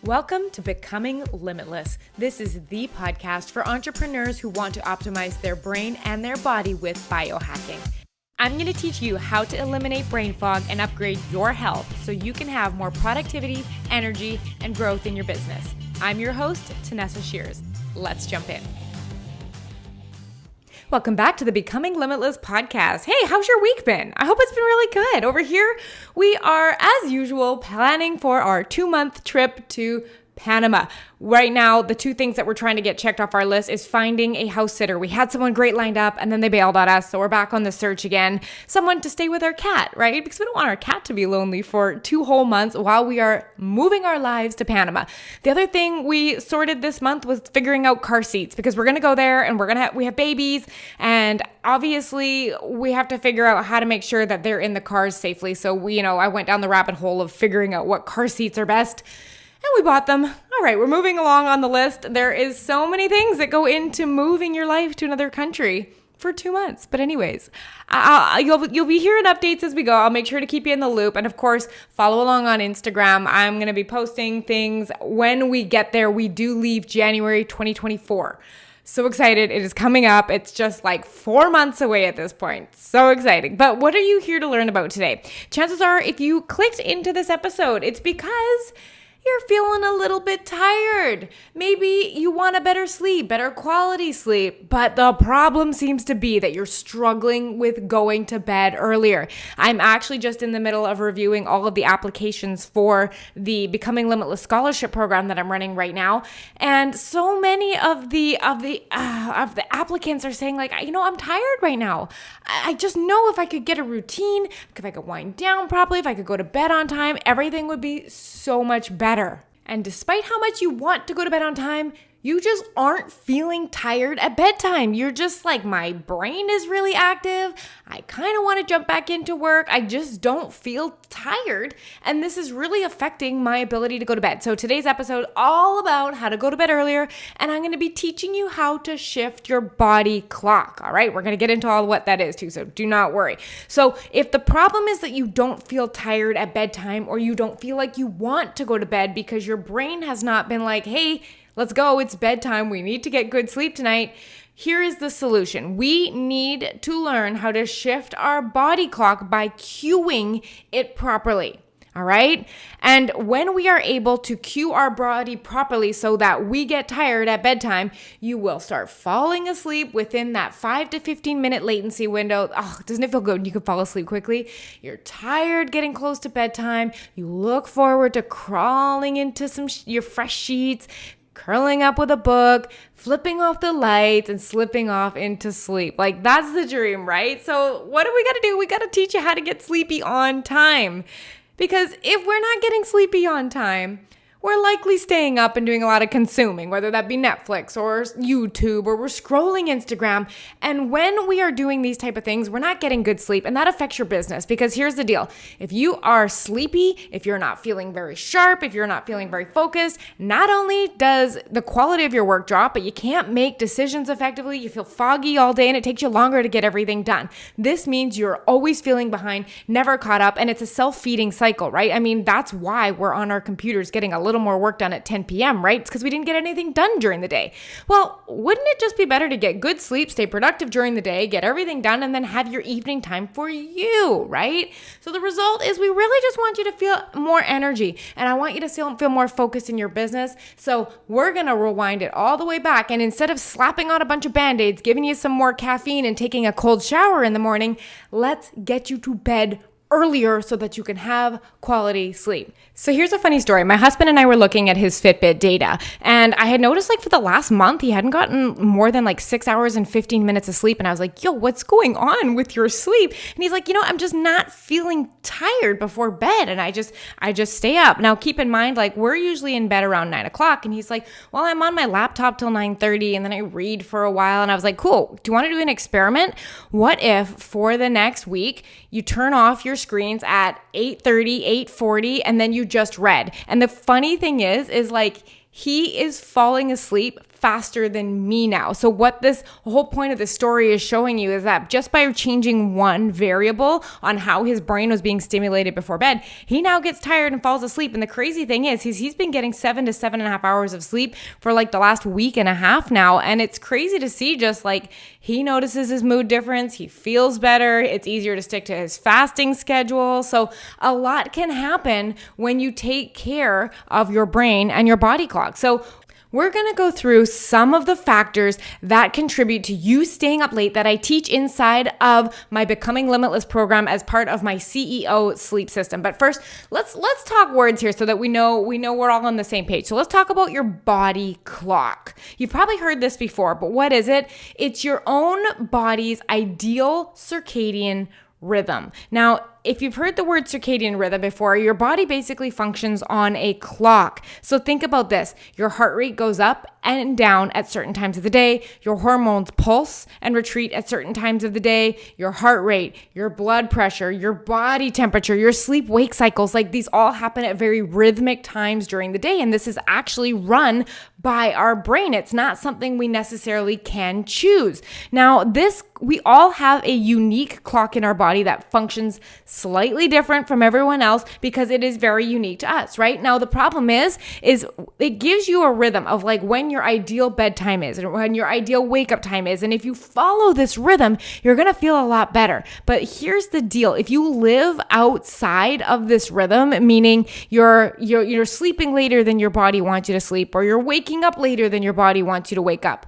Welcome to Becoming Limitless. This is the podcast for entrepreneurs who want to optimize their brain and their body with biohacking. I'm going to teach you how to eliminate brain fog and upgrade your health so you can have more productivity, energy, and growth in your business. I'm your host, Tanessa Shears. Let's jump in. Welcome back to the Becoming Limitless podcast. Hey, how's your week been? I hope it's been really good. Over here, we are, as usual, planning for our 2-month trip to Panama. Right now, the two things that we're trying to get checked off our list is finding a house sitter. We had someone great lined up and then they bailed on us. So we're back on the search again. Someone to stay with our cat, right? Because we don't want our cat to be lonely for 2 whole months while we are moving our lives to Panama. The other thing we sorted this month was figuring out car seats because we're going to go there and we have babies, and obviously we have to figure out how to make sure that they're in the cars safely. So I went down the rabbit hole of figuring out what car seats are best. And we bought them. All right, we're moving along on the list. There is so many things that go into moving your life to another country for 2 months. But anyways, you'll be hearing updates as we go. I'll make sure to keep you in the loop. And of course, follow along on Instagram. I'm going to be posting things when we get there. We do leave January 2024. So excited. It is coming up. It's just like 4 months away at this point. So exciting. But what are you here to learn about today? Chances are if you clicked into this episode, it's because you're feeling a little bit tired. Maybe you want a better sleep, better quality sleep, but the problem seems to be that you're struggling with going to bed earlier. I'm actually just in the middle of reviewing all of the applications for the Becoming Limitless scholarship program that I'm running right now, and so many of the applicants are saying like, I'm tired right now. I just know if I could get a routine, if I could wind down properly, if I could go to bed on time, everything would be so much better. And despite how much you want to go to bed on time, you just aren't feeling tired at bedtime. You're just like, my brain is really active. I kind of want to jump back into work. I just don't feel tired. And this is really affecting my ability to go to bed. So today's episode all about how to go to bed earlier. And I'm going to be teaching you how to shift your body clock. All right. We're going to get into all what that is too. So do not worry. So if the problem is that you don't feel tired at bedtime, or you don't feel like you want to go to bed because your brain has not been like, hey, let's go, it's bedtime, we need to get good sleep tonight, here is the solution. We need to learn how to shift our body clock by cueing it properly. All right? And when we are able to cue our body properly so that we get tired at bedtime, you will start falling asleep within that 5 to 15 minute latency window. Oh, doesn't it feel good? You can fall asleep quickly. You're tired getting close to bedtime. You look forward to crawling into your fresh sheets, curling up with a book, flipping off the lights, and slipping off into sleep. Like, that's the dream, right? So what do we got to do? We got to teach you how to get sleepy on time. Because if we're not getting sleepy on time, we're likely staying up and doing a lot of consuming, whether that be Netflix or YouTube, or we're scrolling Instagram. And when we are doing these type of things, we're not getting good sleep, and that affects your business. Because here's the deal. If you are sleepy, if you're not feeling very sharp, if you're not feeling very focused, not only does the quality of your work drop, but you can't make decisions effectively. You feel foggy all day and it takes you longer to get everything done. This means you're always feeling behind, never caught up, and it's a self-feeding cycle, right? I mean, that's why we're on our computers getting a little more work done at 10 p.m., right? It's because we didn't get anything done during the day. Well, wouldn't it just be better to get good sleep, stay productive during the day, get everything done, and then have your evening time for you, right? So the result is we really just want you to feel more energy, and I want you to feel more focused in your business. So we're going to rewind it all the way back, and instead of slapping on a bunch of Band-Aids, giving you some more caffeine, and taking a cold shower in the morning, let's get you to bed earlier so that you can have quality sleep. So here's a funny story. My husband and I were looking at his Fitbit data, and I had noticed like for the last month, he hadn't gotten more than like 6 hours and 15 minutes of sleep. And I was like, yo, what's going on with your sleep? And he's like, I'm just not feeling tired before bed. And I just stay up. Now keep in mind, like we're usually in bed around 9 o'clock. And he's like, well, I'm on my laptop till 9:30 and then I read for a while. And I was like, cool. Do you want to do an experiment? What if for the next week, you turn off your screens at 8:30, 8:40, and then you just read? And the funny thing is like he is falling asleep faster than me now. So what this whole point of the story is showing you is that just by changing one variable on how his brain was being stimulated before bed, he now gets tired and falls asleep. And the crazy thing is he's been getting 7 to 7.5 hours of sleep for like the last week and a half now. And it's crazy to see just like he notices his mood difference. He feels better. It's easier to stick to his fasting schedule. So a lot can happen when you take care of your brain and your body clock. So we're going to go through some of the factors that contribute to you staying up late that I teach inside of my Becoming Limitless program as part of my CEO sleep system. But first, let's talk words here so that we know we're all on the same page. So let's talk about your body clock. You've probably heard this before, but what is it? It's your own body's ideal circadian rhythm. Now, if you've heard the word circadian rhythm before, your body basically functions on a clock. So think about this. Your heart rate goes up and down at certain times of the day. Your hormones pulse and retreat at certain times of the day. Your heart rate, your blood pressure, your body temperature, your sleep-wake cycles, like these all happen at very rhythmic times during the day. And this is actually run by our brain. It's not something we necessarily can choose. Now, we all have a unique clock in our body that functions slightly different from everyone else because it is very unique to us, right? Now, the problem is it gives you a rhythm of like when your ideal bedtime is and when your ideal wake up time is. And if you follow this rhythm, you're going to feel a lot better. But here's the deal. If you live outside of this rhythm, meaning you're sleeping later than your body wants you to sleep, or you're waking up later than your body wants you to wake up,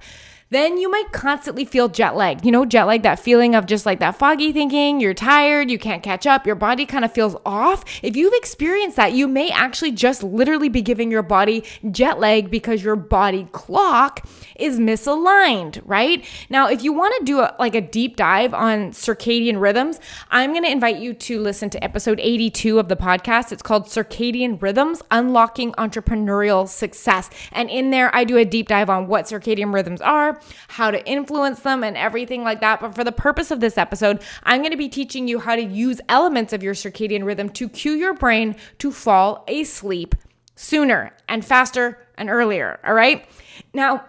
then you might constantly feel jet lagged. Jet lag, that feeling of just like that foggy thinking, you're tired, you can't catch up, your body kind of feels off. If you've experienced that, you may actually just literally be giving your body jet lag because your body clock is misaligned, right? Now, if you want to do a deep dive on circadian rhythms, I'm going to invite you to listen to episode 82 of the podcast. It's called Circadian Rhythms, Unlocking Entrepreneurial Success. And in there, I do a deep dive on what circadian rhythms are, how to influence them, and everything like that. But for the purpose of this episode, I'm going to be teaching you how to use elements of your circadian rhythm to cue your brain to fall asleep sooner and faster and earlier. All right. Now,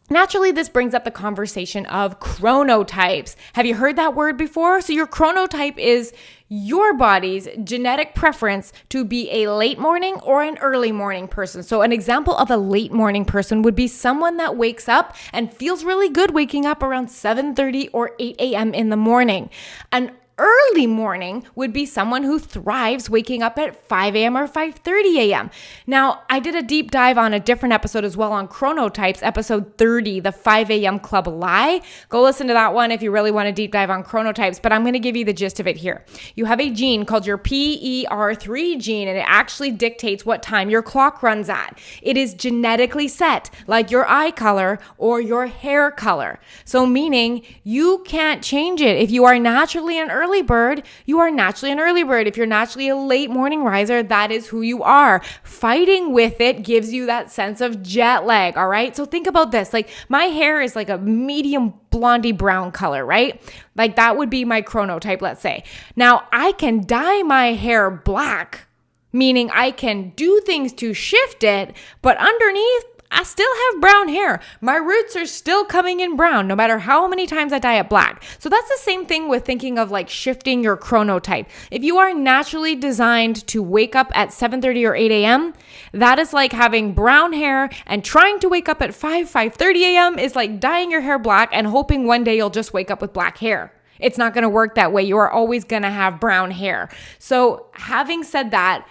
naturally, this brings up the conversation of chronotypes. Have you heard that word before? So your chronotype is your body's genetic preference to be a late morning or an early morning person. So an example of a late morning person would be someone that wakes up and feels really good waking up around 7:30 or 8 a.m. in the morning. An early morning would be someone who thrives waking up at 5 a.m. or 5:30 a.m. Now, I did a deep dive on a different episode as well on chronotypes, episode 30, the 5 a.m. Club Lie. Go listen to that one if you really want to deep dive on chronotypes, but I'm going to give you the gist of it here. You have a gene called your PER3 gene, and it actually dictates what time your clock runs at. It is genetically set, like your eye color or your hair color. So meaning you can't change it. If you are naturally an early bird, you are naturally an early bird. If you're naturally a late morning riser, that is who you are. Fighting with it gives you that sense of jet lag, all right? So think about this. Like my hair is like a medium blondie brown color, right? Like that would be my chronotype, let's say. Now I can dye my hair black, meaning I can do things to shift it, but underneath, I still have brown hair. My roots are still coming in brown no matter how many times I dye it black. So that's the same thing with thinking of like shifting your chronotype. If you are naturally designed to wake up at 7:30 or 8 a.m., that is like having brown hair, and trying to wake up at 5:30 a.m. is like dyeing your hair black and hoping one day you'll just wake up with black hair. It's not going to work that way. You are always going to have brown hair. So having said that,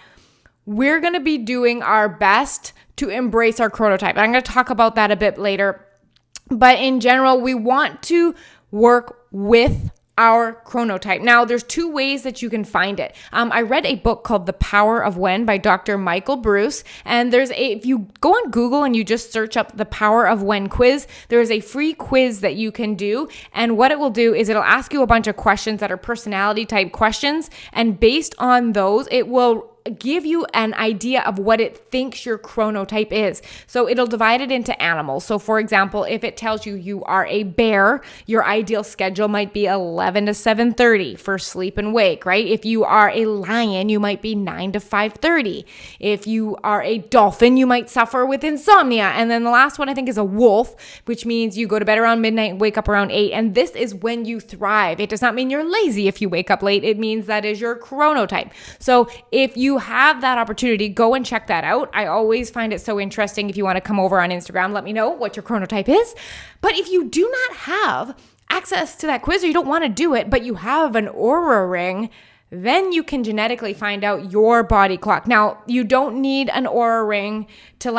we're going to be doing our best to embrace our chronotype. I'm going to talk about that a bit later. But in general, we want to work with our chronotype. Now, there's two ways that you can find it. I read a book called The Power of When by Dr. Michael Bruce. And if you go on Google and you just search up the Power of When quiz, there is a free quiz that you can do. And what it will do is it'll ask you a bunch of questions that are personality type questions. And based on those, it will give you an idea of what it thinks your chronotype is. So it'll divide it into animals. So for example, if it tells you you are a bear, your ideal schedule might be 11 to 7:30 for sleep and wake, right? If you are a lion, you might be 9 to 5:30. If you are a dolphin, you might suffer with insomnia. And then the last one I think is a wolf, which means you go to bed around midnight and wake up around 8. And this is when you thrive. It does not mean you're lazy if you wake up late. It means that is your chronotype. So if you have that opportunity, go and check that out. I always find it so interesting. If you want to come over on Instagram, let me know what your chronotype is. But if you do not have access to that quiz or you don't want to do it, but you have an Oura ring, then you can genetically find out your body clock. Now, you don't need an Oura ring to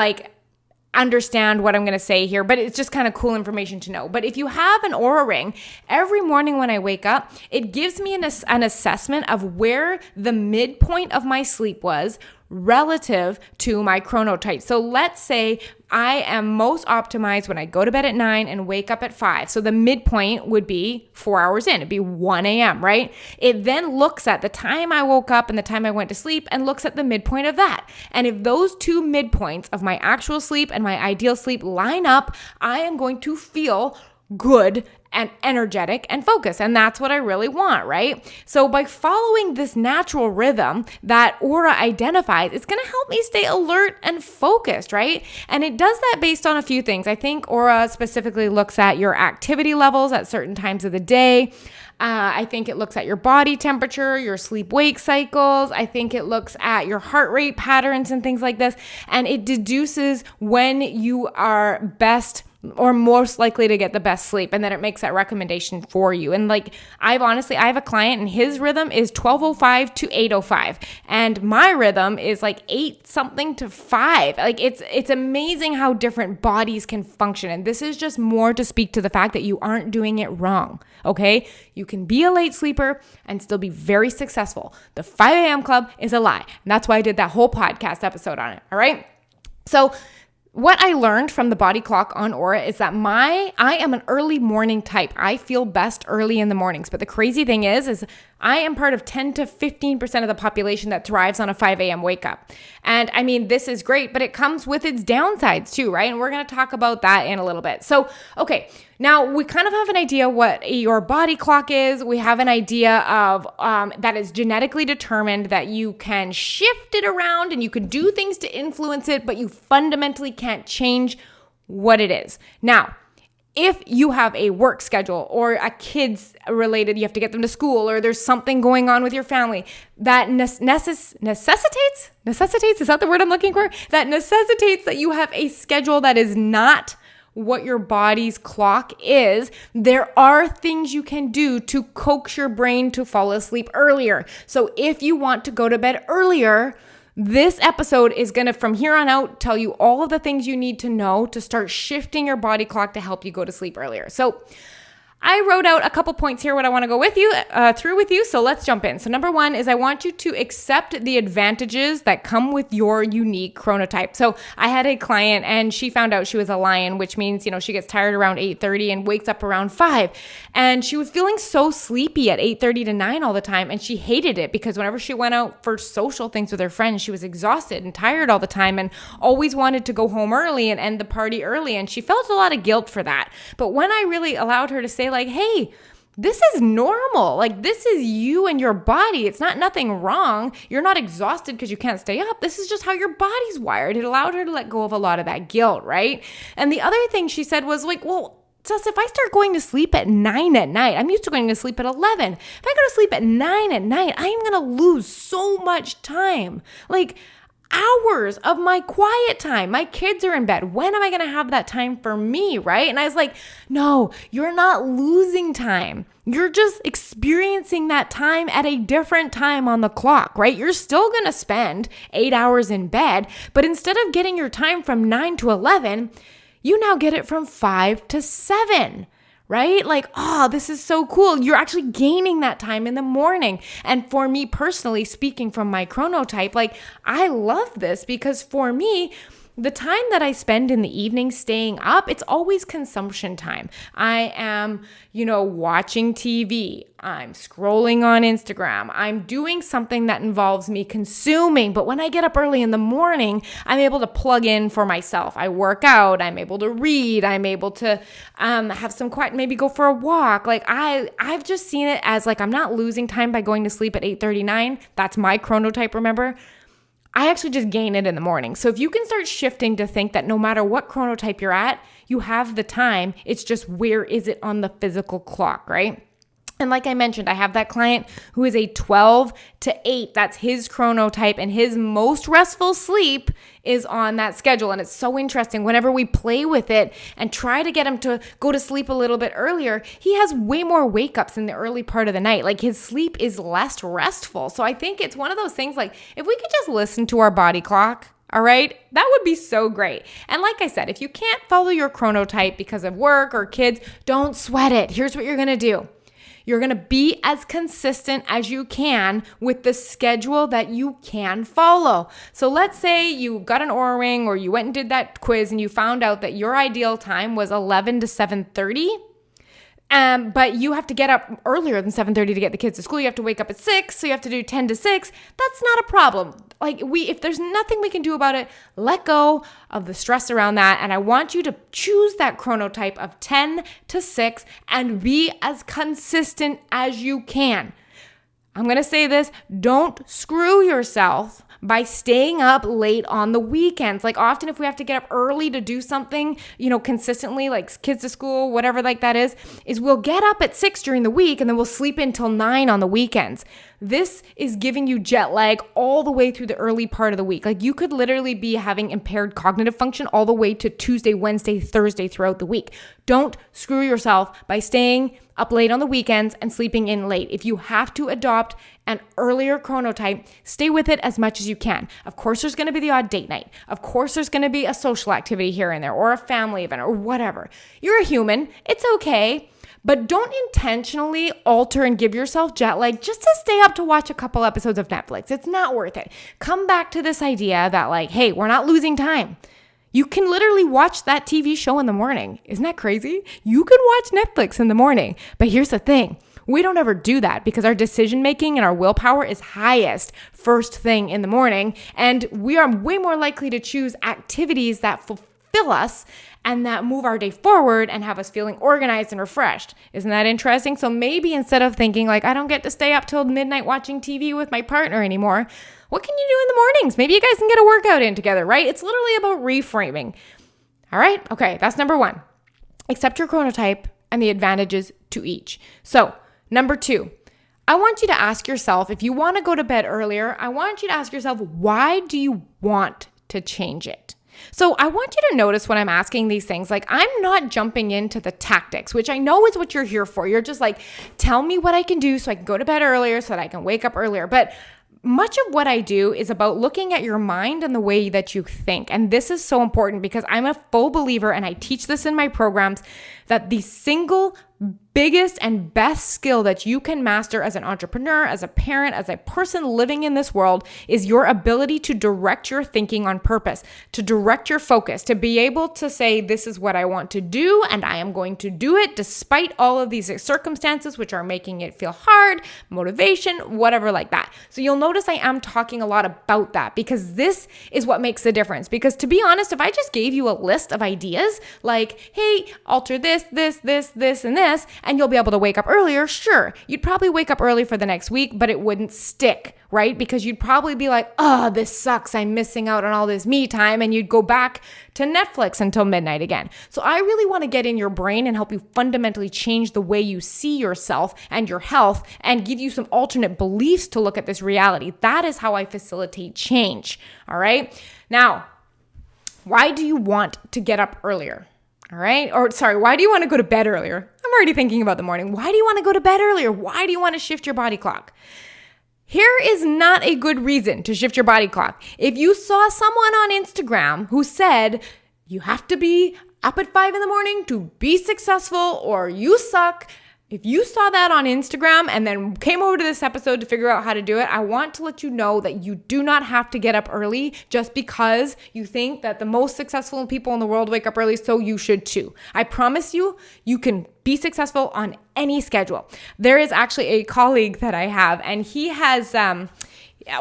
understand what I'm going to say here, but it's just kind of cool information to know. But if you have an Oura ring, every morning when I wake up, it gives me an assessment of where the midpoint of my sleep was relative to my chronotype. So let's say I am most optimized when I go to bed at 9 and wake up at 5. So the midpoint would be 4 hours in. It'd be 1 a.m., right? It then looks at the time I woke up and the time I went to sleep and looks at the midpoint of that. And if those two midpoints of my actual sleep and my ideal sleep line up, I am going to feel good and energetic and focused. And that's what I really want, right? So by following this natural rhythm that Oura identifies, it's going to help me stay alert and focused, right? And it does that based on a few things. I think Oura specifically looks at your activity levels at certain times of the day. I think it looks at your body temperature, your sleep-wake cycles. I think it looks at your heart rate patterns and things like this. And it deduces when you are best or most likely to get the best sleep. And then it makes that recommendation for you. And I have a client and his rhythm is 12:05 to 8:05. And my rhythm is 8 something to 5. It's amazing how different bodies can function. And this is just more to speak to the fact that you aren't doing it wrong. Okay. You can be a late sleeper and still be very successful. The 5 a.m. club is a lie. And that's why I did that whole podcast episode on it. All right. So what I learned from the body clock on Oura is that I am an early morning type. I feel best early in the mornings. But the crazy thing is I am part of 10 to 15% of the population that thrives on a 5 a.m. wake up. And I mean, this is great, but it comes with its downsides too, right? And we're going to talk about that in a little bit. So, okay, now we kind of have an idea what your body clock is. We have an idea of that is genetically determined, that you can shift it around and you can do things to influence it, but you fundamentally can't change what it is. Now, if you have a work schedule or a kids related, you have to get them to school, or there's something going on with your family that necessitates, is that the word I'm looking for? That necessitates that you have a schedule that is not what your body's clock is. There are things you can do to coax your brain to fall asleep earlier. So if you want to go to bed earlier, this episode is going to, from here on out, tell you all of the things you need to know to start shifting your body clock to help you go to sleep earlier. So I wrote out a couple points here what I want to go through with you. So let's jump in. So number one is I want you to accept the advantages that come with your unique chronotype. So I had a client and she found out she was a lion, which means, she gets tired around 8:30 and wakes up around 5. And she was feeling so sleepy at 8:30 to 9 all the time. And she hated it because whenever she went out for social things with her friends, she was exhausted and tired all the time and always wanted to go home early and end the party early. And she felt a lot of guilt for that. But when I really allowed her to say hey, this is normal. This is you and your body. It's not nothing wrong. You're not exhausted because you can't stay up. This is just how your body's wired. It allowed her to let go of a lot of that guilt, right? And the other thing she said was well, Sus, if I start going to sleep at 9 at night, I'm used to going to sleep at 11. If I go to sleep at 9 at night, I'm going to lose so much time. Hours of my quiet time. My kids are in bed. When am I going to have that time for me, right? And I was no, you're not losing time. You're just experiencing that time at a different time on the clock, right? You're still going to spend 8 hours in bed, but instead of getting your time from 9 to 11, you now get it from 5 to 7. Right? This is so cool. You're actually gaining that time in the morning. And for me personally, speaking from my chronotype, I love this because for me, the time that I spend in the evening staying up, it's always consumption time. I am, watching TV. I'm scrolling on Instagram. I'm doing something that involves me consuming. But when I get up early in the morning, I'm able to plug in for myself. I work out. I'm able to read. I'm able to have some quiet, maybe go for a walk. Like I've just seen it as like I'm not losing time by going to sleep at 8:39. That's my chronotype, remember? I actually just gain it in the morning. So if you can start shifting to think that no matter what chronotype you're at, you have the time. It's just where is it on the physical clock, right? And like I mentioned, I have that client who is a 12 to 8. That's his chronotype, and his most restful sleep is on that schedule. And it's so interesting. Whenever we play with it and try to get him to go to sleep a little bit earlier, he has way more wake ups in the early part of the night. Like his sleep is less restful. So I think it's one of those things like if we could just listen to our body clock, all right, that would be so great. And like I said, if you can't follow your chronotype because of work or kids, don't sweat it. Here's what you're going to do. You're going to be as consistent as you can with the schedule that you can follow. So let's say you got an Oura Ring or you went and did that quiz and you found out that your ideal time was 11 to 7:30. But you have to get up earlier than 7:30 to get the kids to school. You have to wake up at 6, so you have to do 10 to 6. That's not a problem. Like if there's nothing we can do about it, let go of the stress around that. And I want you to choose that chronotype of 10 to 6 and be as consistent as you can. I'm going to say this, don't screw yourself by staying up late on the weekends. Like often if we have to get up early to do something, consistently, like kids to school, whatever like that is we'll get up at 6 during the week and then we'll sleep until 9 on the weekends. This is giving you jet lag all the way through the early part of the week. Like you could literally be having impaired cognitive function all the way to Tuesday, Wednesday, Thursday throughout the week. Don't screw yourself by staying up late on the weekends and sleeping in late. If you have to adopt an earlier chronotype, stay with it as much as you can. Of course, there's going to be the odd date night. Of course, there's going to be a social activity here and there or a family event or whatever. You're a human. It's okay. But don't intentionally alter and give yourself jet lag just to stay up to watch a couple episodes of Netflix. It's not worth it. Come back to this idea that like, hey, we're not losing time. You can literally watch that TV show in the morning. Isn't that crazy? You can watch Netflix in the morning. But here's the thing. We don't ever do that because our decision making and our willpower is highest first thing in the morning. And we are way more likely to choose activities that fulfill us and that move our day forward and have us feeling organized and refreshed. Isn't that interesting? So maybe instead of thinking like, I don't get to stay up till midnight watching TV with my partner anymore, what can you do in the mornings? Maybe you guys can get a workout in together, right? It's literally about reframing. All right? Okay, that's number 1. Accept your chronotype and the advantages to each. So, number 2, I want you to ask yourself, if you want to go to bed earlier, I want you to ask yourself, why do you want to change it? So I want you to notice when I'm asking these things, like I'm not jumping into the tactics, which I know is what you're here for. You're just like, tell me what I can do so I can go to bed earlier so that I can wake up earlier. But much of what I do is about looking at your mind and the way that you think. And this is so important because I'm a full believer, and I teach this in my programs, that the single biggest and best skill that you can master as an entrepreneur, as a parent, as a person living in this world is your ability to direct your thinking on purpose, to direct your focus, to be able to say, this is what I want to do and I am going to do it despite all of these circumstances which are making it feel hard, motivation, whatever like that. So you'll notice I am talking a lot about that because this is what makes the difference. Because to be honest, if I just gave you a list of ideas like, hey, alter this, and this, and you'll be able to wake up earlier, sure, you'd probably wake up early for the next week, but it wouldn't stick, right? Because you'd probably be like, oh, this sucks. I'm missing out on all this me time. And you'd go back to Netflix until midnight again. So I really want to get in your brain and help you fundamentally change the way you see yourself and your health and give you some alternate beliefs to look at this reality. That is how I facilitate change. All right. Now, why do you want to get up earlier? All right. Or sorry, why do you want to go to bed earlier? I'm already thinking about the morning. Why do you want to go to bed earlier? Why do you want to shift your body clock? Here is not a good reason to shift your body clock. If you saw someone on Instagram who said you have to be up at 5 a.m. to be successful or you suck, If you saw that on Instagram and then came over to this episode to figure out how to do it, I want to let you know that you do not have to get up early just because you think that the most successful people in the world wake up early, so you should too. I promise you, you can be successful on any schedule. There is actually a colleague that I have, and he has...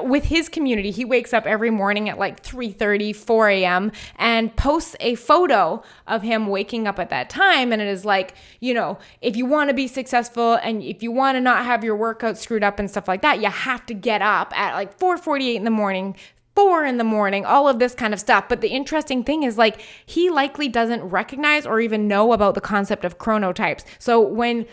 with his community, he wakes up every morning at like 3:30, 4 a.m. and posts a photo of him waking up at that time. And it is like, if you want to be successful and if you want to not have your workout screwed up and stuff like that, you have to get up at like 4:48 in the morning, 4 in the morning, all of this kind of stuff. But the interesting thing is like, he likely doesn't recognize or even know about the concept of chronotypes. So when,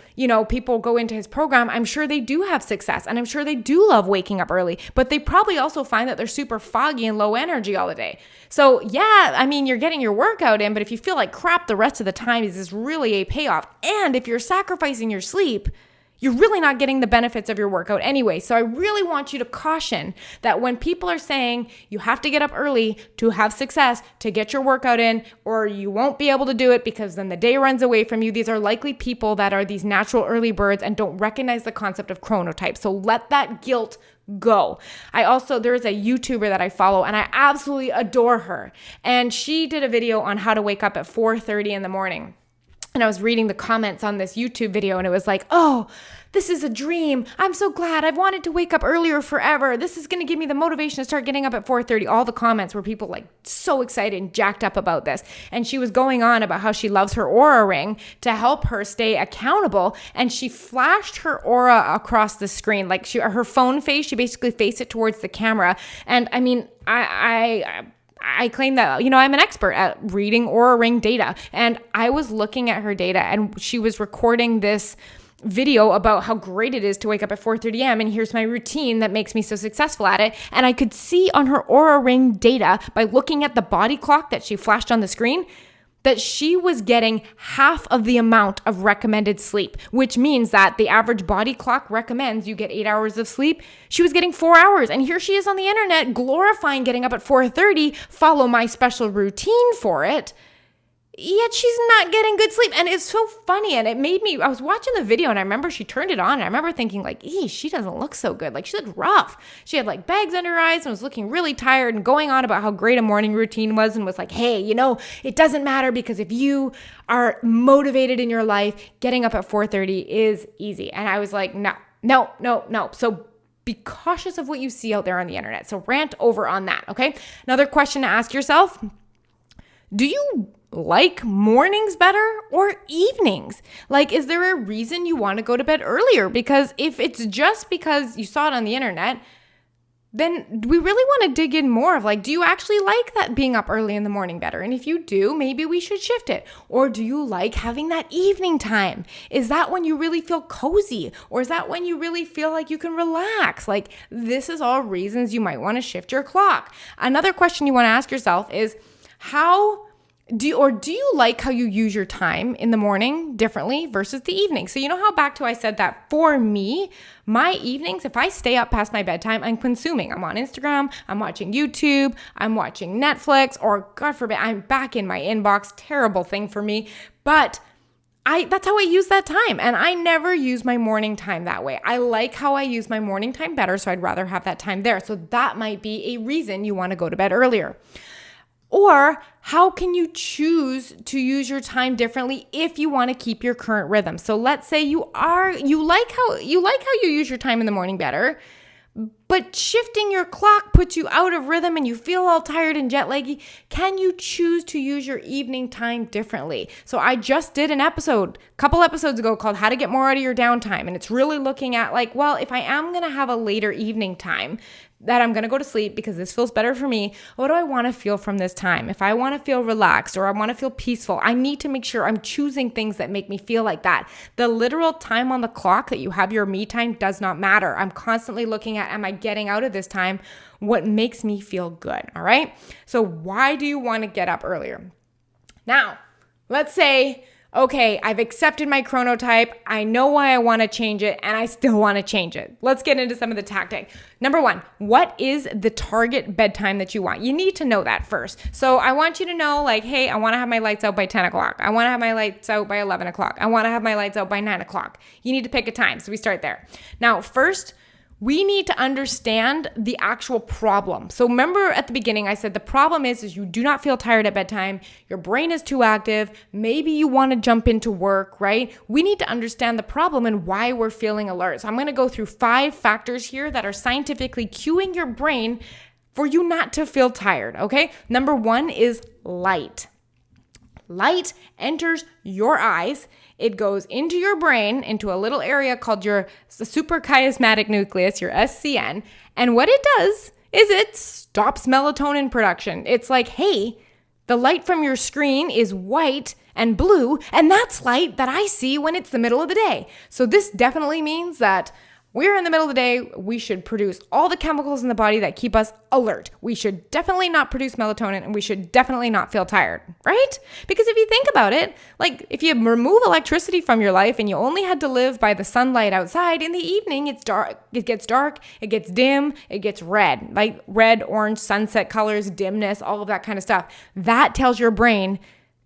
people go into his program, I'm sure they do have success and I'm sure they do love waking up early, but they probably also find that they're super foggy and low energy all the day. So yeah, I mean, you're getting your workout in, but if you feel like crap the rest of the time, is this really a payoff? And if you're sacrificing your sleep, you're really not getting the benefits of your workout anyway. So I really want you to caution that when people are saying you have to get up early to have success, to get your workout in, or you won't be able to do it because then the day runs away from you, these are likely people that are these natural early birds and don't recognize the concept of chronotype. So let that guilt go. There's a YouTuber that I follow and I absolutely adore her. And she did a video on how to wake up at 4:30 in the morning. And I was reading the comments on this YouTube video and it was like, oh, this is a dream. I'm so glad. I've wanted to wake up earlier forever. This is going to give me the motivation to start getting up at 4:30. All the comments were people like so excited and jacked up about this. And she was going on about how she loves her Aura ring to help her stay accountable. And she flashed her Aura across the screen. Like her phone face, she basically faced it towards the camera. And I mean, I claim that, I'm an expert at reading Aura ring data. And I was looking at her data and she was recording this video about how great it is to wake up at 4:30 a.m. and here's my routine that makes me so successful at it. And I could see on her Aura ring data by looking at the body clock that she flashed on the screen that she was getting half of the amount of recommended sleep, which means that the average body clock recommends you get 8 hours of sleep. She was getting 4 hours. And here she is on the internet glorifying getting up at 4:30, follow my special routine for it. Yet she's not getting good sleep. And it's so funny. And it made me, I was watching the video and I remember she turned it on and I remember thinking like, she doesn't look so good. Like she looked rough. She had like bags under her eyes and was looking really tired and going on about how great a morning routine was and was like, hey, it doesn't matter because if you are motivated in your life, getting up at 4:30 is easy. And I was like, no. So be cautious of what you see out there on the internet. So rant over on that. Okay. Another question to ask yourself. Do you like mornings better or evenings? Like, is there a reason you want to go to bed earlier? Because if it's just because you saw it on the internet, then we really want to dig in more of like, do you actually like that being up early in the morning better? And if you do, maybe we should shift it. Or do you like having that evening time? Is that when you really feel cozy? Or is that when you really feel like you can relax? Like, this is all reasons you might want to shift your clock. Another question you want to ask yourself is, do you like how you use your time in the morning differently versus the evening? So how back to I said that for me, my evenings, if I stay up past my bedtime, I'm consuming. I'm on Instagram, I'm watching YouTube, I'm watching Netflix, or God forbid, I'm back in my inbox. Terrible thing for me. But that's how I use that time. And I never use my morning time that way. I like how I use my morning time better, so I'd rather have that time there. So that might be a reason you want to go to bed earlier. Or how can you choose to use your time differently if you want to keep your current rhythm? So let's say you like how you use your time in the morning better, but shifting your clock puts you out of rhythm and you feel all tired and jet laggy. Can you choose to use your evening time differently? So I just did a couple episodes ago called How to Get More Out of Your Downtime. And it's really looking at like, well, if I am going to have a later evening time, that I'm going to go to sleep because this feels better for me. What do I want to feel from this time? If I want to feel relaxed or I want to feel peaceful, I need to make sure I'm choosing things that make me feel like that. The literal time on the clock that you have your me time does not matter. I'm constantly looking at, am I getting out of this time what makes me feel good? All right. So why do you want to get up earlier? Now, let's say Okay, I've accepted my chronotype. I know why I want to change it, and I still want to change it. Let's get into some of the tactic. Number one, what is the target bedtime that you want? You need to know that first. So I want you to know, like, hey, I want to have my lights out by 10 o'clock. I want to have my lights out by 11 o'clock. I want to have my lights out by 9 o'clock. You need to pick a time. So we start there. Now, first, we need to understand the actual problem. So remember at the beginning, I said the problem is you do not feel tired at bedtime. Your brain is too active. Maybe you want to jump into work, right? We need to understand the problem and why we're feeling alert. So I'm going to go through 5 factors here that are scientifically cueing your brain for you not to feel tired, okay? Number 1 is light. Light enters your eyes. It goes into your brain, into a little area called your suprachiasmatic nucleus, your SCN. And what it does is it stops melatonin production. It's like, hey, the light from your screen is white and blue, and that's light that I see when it's the middle of the day. So this definitely means that we're in the middle of the day. We should produce all the chemicals in the body that keep us alert. We should definitely not produce melatonin, and we should definitely not feel tired, right? Because if you think about it, like if you remove electricity from your life and you only had to live by the sunlight outside, in the evening it's dark, it gets dim, it gets red, like red, orange, sunset colors, dimness, all of that kind of stuff. That tells your brain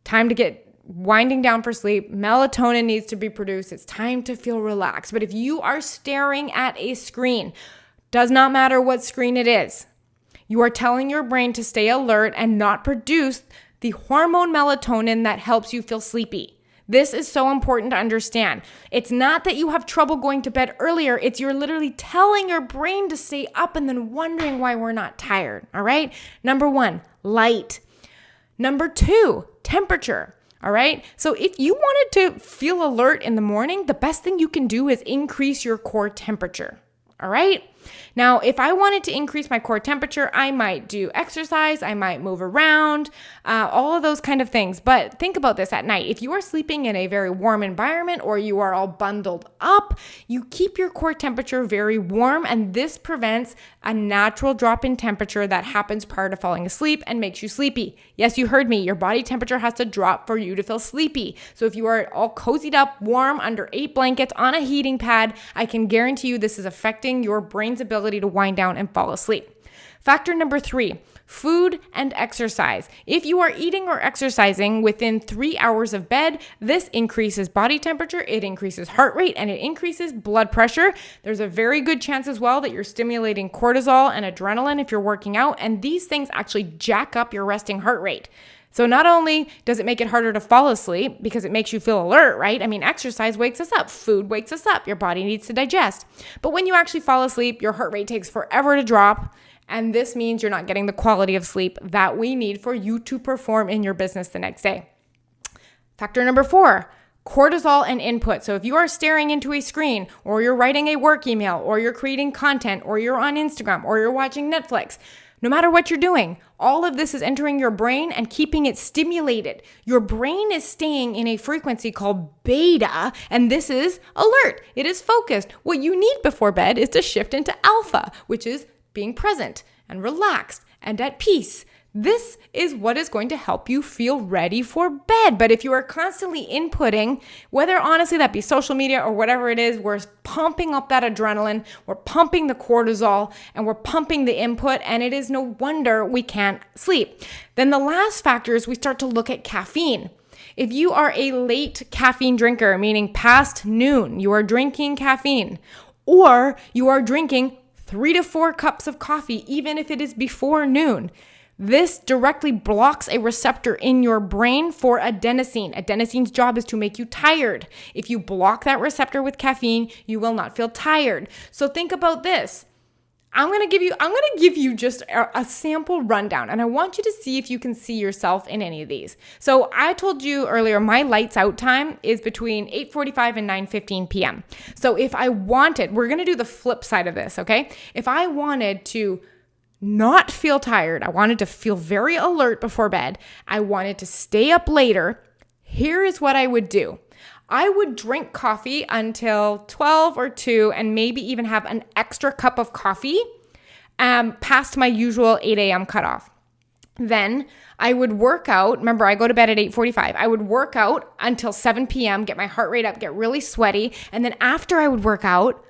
time to get winding down for sleep. Melatonin needs to be produced. It's time to feel relaxed. But if you are staring at a screen, does not matter what screen it is, you are telling your brain to stay alert and not produce the hormone melatonin that helps you feel sleepy. This is so important to understand. It's not that you have trouble going to bed earlier. It's you're literally telling your brain to stay up and then wondering why we're not tired. All right. Number 1, light. Number 2, temperature. All right. So if you wanted to feel alert in the morning, the best thing you can do is increase your core temperature. All right. Now, if I wanted to increase my core temperature, I might do exercise, I might move around, all of those kind of things. But think about this at night. If you are sleeping in a very warm environment or you are all bundled up, you keep your core temperature very warm, and this prevents a natural drop in temperature that happens prior to falling asleep and makes you sleepy. Yes, you heard me. Your body temperature has to drop for you to feel sleepy. So if you are all cozied up, warm, under 8 blankets on a heating pad, I can guarantee you this is affecting your brain's ability to wind down and fall asleep. Factor number 3, food and exercise. If you are eating or exercising within 3 hours of bed, this increases body temperature, it increases heart rate, and it increases blood pressure. There's a very good chance as well that you're stimulating cortisol and adrenaline if you're working out, and these things actually jack up your resting heart rate. So not only does it make it harder to fall asleep because it makes you feel alert, right? I mean, exercise wakes us up, food wakes us up, your body needs to digest. But when you actually fall asleep, your heart rate takes forever to drop. And this means you're not getting the quality of sleep that we need for you to perform in your business the next day. Factor number 4, cortisol and input. So if you are staring into a screen, or you're writing a work email, or you're creating content, or you're on Instagram, or you're watching Netflix, no matter what you're doing, all of this is entering your brain and keeping it stimulated. Your brain is staying in a frequency called beta, and this is alert. It is focused. What you need before bed is to shift into alpha, which is being present and relaxed and at peace. This is what is going to help you feel ready for bed. But if you are constantly inputting, whether honestly that be social media or whatever it is, we're pumping up that adrenaline, we're pumping the cortisol, and we're pumping the input, and it is no wonder we can't sleep. Then the last factor is we start to look at caffeine. If you are a late caffeine drinker, meaning past noon, you are drinking caffeine, or you are drinking 3 to 4 cups of coffee, even if it is before noon, this directly blocks a receptor in your brain for adenosine. Adenosine's job is to make you tired. If you block that receptor with caffeine, you will not feel tired. So think about this. I'm going to give you just a sample rundown, and I want you to see if you can see yourself in any of these. So I told you earlier, my lights out time is between 8:45 and 9:15 p.m. So if I wanted, we're going to do the flip side of this, okay? If I wanted to not feel tired, I wanted to feel very alert before bed, I wanted to stay up later, here is what I would do. I would drink coffee until 12 or 2 and maybe even have an extra cup of coffee past my usual 8 a.m. cutoff. Then I would work out. Remember, I go to bed at 8:45. I would work out until 7 p.m., get my heart rate up, get really sweaty. And then after I would work out,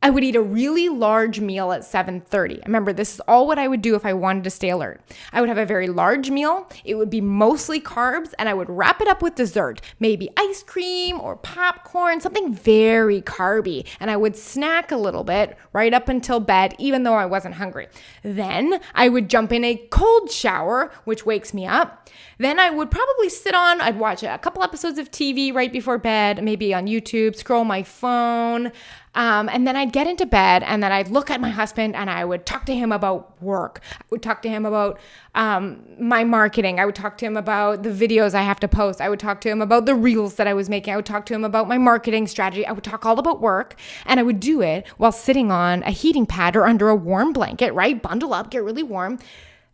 I would eat a really large meal at 7:30. Remember, this is all what I would do if I wanted to stay alert. I would have a very large meal. It would be mostly carbs, and I would wrap it up with dessert, maybe ice cream or popcorn, something very carby. And I would snack a little bit right up until bed, even though I wasn't hungry. Then I would jump in a cold shower, which wakes me up. Then I would probably I'd watch a couple episodes of TV right before bed, maybe on YouTube, scroll my phone. And then I'd get into bed, and then I'd look at my husband and I would talk to him about work. I would talk to him about my marketing. I would talk to him about the videos I have to post. I would talk to him about the reels that I was making. I would talk to him about my marketing strategy. I would talk all about work, and I would do it while sitting on a heating pad or under a warm blanket, right? Bundle up, get really warm.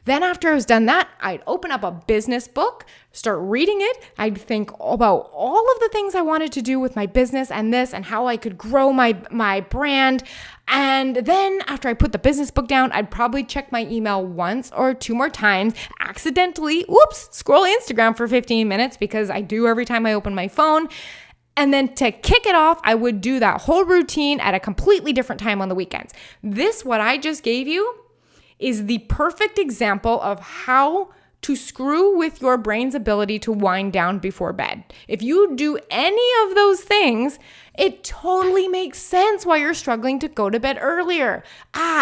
Then after I was done that, I'd open up a business book, start reading it. I'd think about all of the things I wanted to do with my business and this and how I could grow my brand. And then after I put the business book down, I'd probably check my email once or two more times, accidentally, scroll Instagram for 15 minutes because I do every time I open my phone. And then to kick it off, I would do that whole routine at a completely different time on the weekends. What I just gave you, is the perfect example of how to screw with your brain's ability to wind down before bed. If you do any of those things, it totally makes sense why you're struggling to go to bed earlier.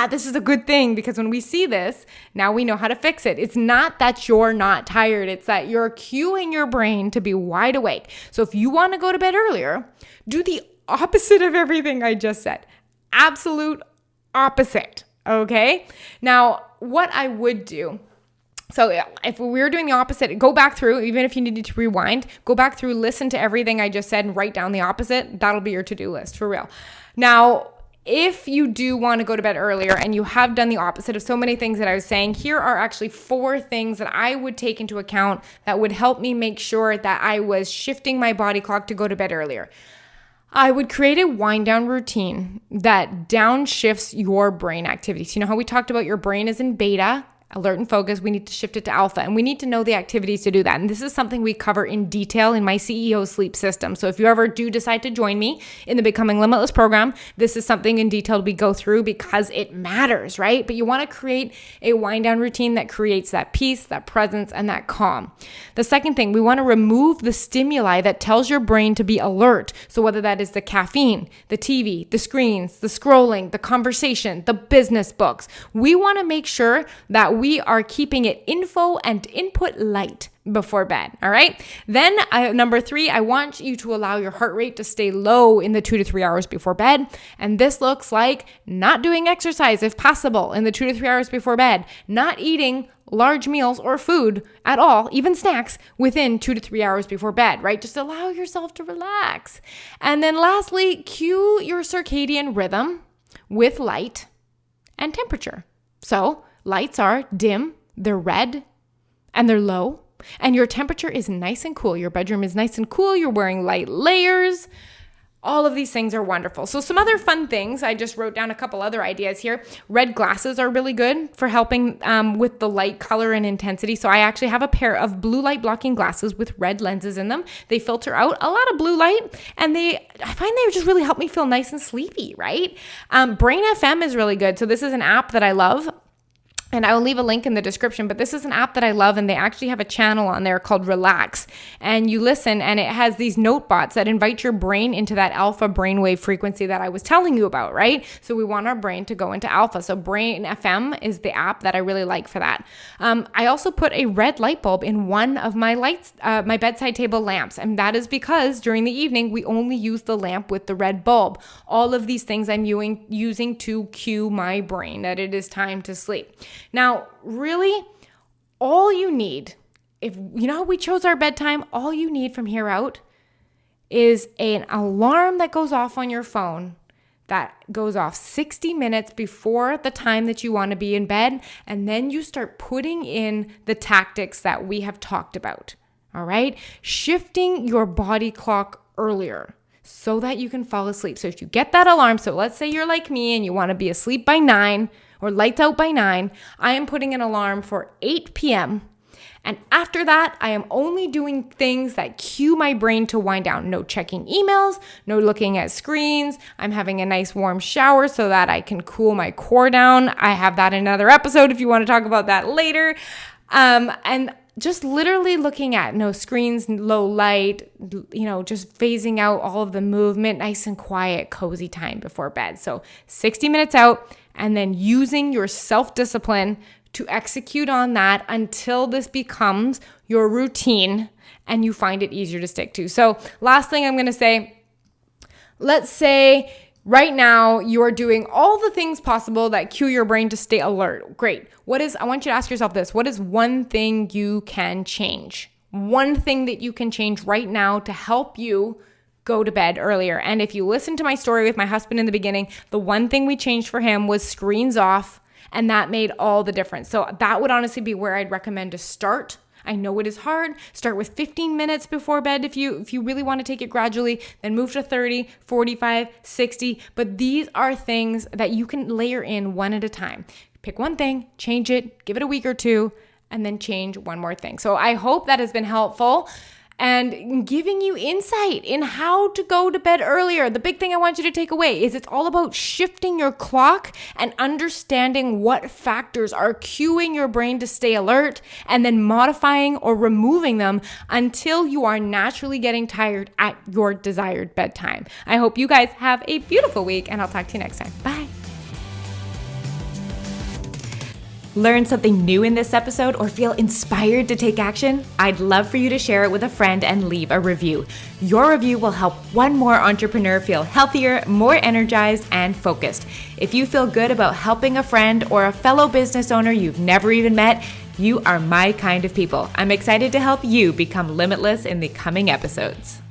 This is a good thing because when we see this, now we know how to fix it. It's not that you're not tired. It's that you're cueing your brain to be wide awake. So if you want to go to bed earlier, do the opposite of everything I just said. Absolute opposite. Okay. Now, what I would do, so if we were doing the opposite, go back through, even if you needed to rewind, go back through, listen to everything I just said and write down the opposite. That'll be your to-do list for real. Now, if you do want to go to bed earlier and you have done the opposite of so many things that I was saying, here are actually 4 things that I would take into account that would help me make sure that I was shifting my body clock to go to bed earlier. I would create a wind down routine that downshifts your brain activities. You know how we talked about your brain is in beta, alert and focus, we need to shift it to alpha, and we need to know the activities to do that. And this is something we cover in detail in my CEO sleep system. So if you ever do decide to join me in the Becoming Limitless program, this is something in detail we go through because it matters, right? But you want to create a wind down routine that creates that peace, that presence, and that calm. The second thing, we want to remove the stimuli that tells your brain to be alert. So whether that is the caffeine, the TV, the screens, the scrolling, the conversation, the business books, we want to make sure that we are keeping it info and input light before bed. All right. Then number 3, I want you to allow your heart rate to stay low in the 2 to 3 hours before bed. And this looks like not doing exercise if possible in the 2 to 3 hours before bed, not eating large meals or food at all, even snacks, within 2 to 3 hours before bed, right? Just allow yourself to relax. And then lastly, cue your circadian rhythm with light and temperature. So lights are dim, they're red, and they're low. And your temperature is nice and cool. Your bedroom is nice and cool. You're wearing light layers. All of these things are wonderful. So some other fun things, I just wrote down a couple other ideas here. Red glasses are really good for helping with the light color and intensity. So I actually have a pair of blue light blocking glasses with red lenses in them. They filter out a lot of blue light, and I find they just really help me feel nice and sleepy, right? Brain FM is really good. So this is an app that I love. And I will leave a link in the description, but this is an app that I love, and they actually have a channel on there called Relax. And you listen, and it has these note bots that invite your brain into that alpha brainwave frequency that I was telling you about, right? So we want our brain to go into alpha. So Brain FM is the app that I really like for that. I also put a red light bulb in one of my lights, my bedside table lamps. And that is because during the evening, we only use the lamp with the red bulb. All of these things I'm using to cue my brain that it is time to sleep. Now, really, all you need, if you know how we chose our bedtime, all you need from here out is an alarm that goes off on your phone that goes off 60 minutes before the time that you want to be in bed. And then you start putting in the tactics that we have talked about. All right. Shifting your body clock earlier so that you can fall asleep. So if you get that alarm, so let's say you're like me and you want to be asleep by 9 or lights out by 9, I am putting an alarm for 8 p.m. And after that, I am only doing things that cue my brain to wind down. No checking emails, no looking at screens. I'm having a nice warm shower so that I can cool my core down. I have that in another episode if you want to talk about that later. And just literally looking at no screens, low light, just phasing out all of the movement, nice and quiet, cozy time before bed. So 60 minutes out, and then using your self-discipline to execute on that until this becomes your routine and you find it easier to stick to. So last thing I'm going to say, let's say right now you're doing all the things possible that cue your brain to stay alert. Great. I want you to ask yourself this. What is one thing you can change? One thing that you can change right now to help you go to bed earlier. And if you listen to my story with my husband in the beginning, the one thing we changed for him was screens off. And that made all the difference. So that would honestly be where I'd recommend to start. I know it is hard. Start with 15 minutes before bed if you really want to take it gradually, then move to 30, 45, 60. But these are things that you can layer in one at a time. Pick one thing, change it, give it a week or two, and then change one more thing. So I hope that has been helpful and giving you insight in how to go to bed earlier. The big thing I want you to take away is it's all about shifting your clock and understanding what factors are cueing your brain to stay alert and then modifying or removing them until you are naturally getting tired at your desired bedtime. I hope you guys have a beautiful week, and I'll talk to you next time. Bye. Learn something new in this episode or feel inspired to take action? I'd love for you to share it with a friend and leave a review. Your review will help one more entrepreneur feel healthier, more energized, and focused. If you feel good about helping a friend or a fellow business owner you've never even met, you are my kind of people. I'm excited to help you become limitless in the coming episodes.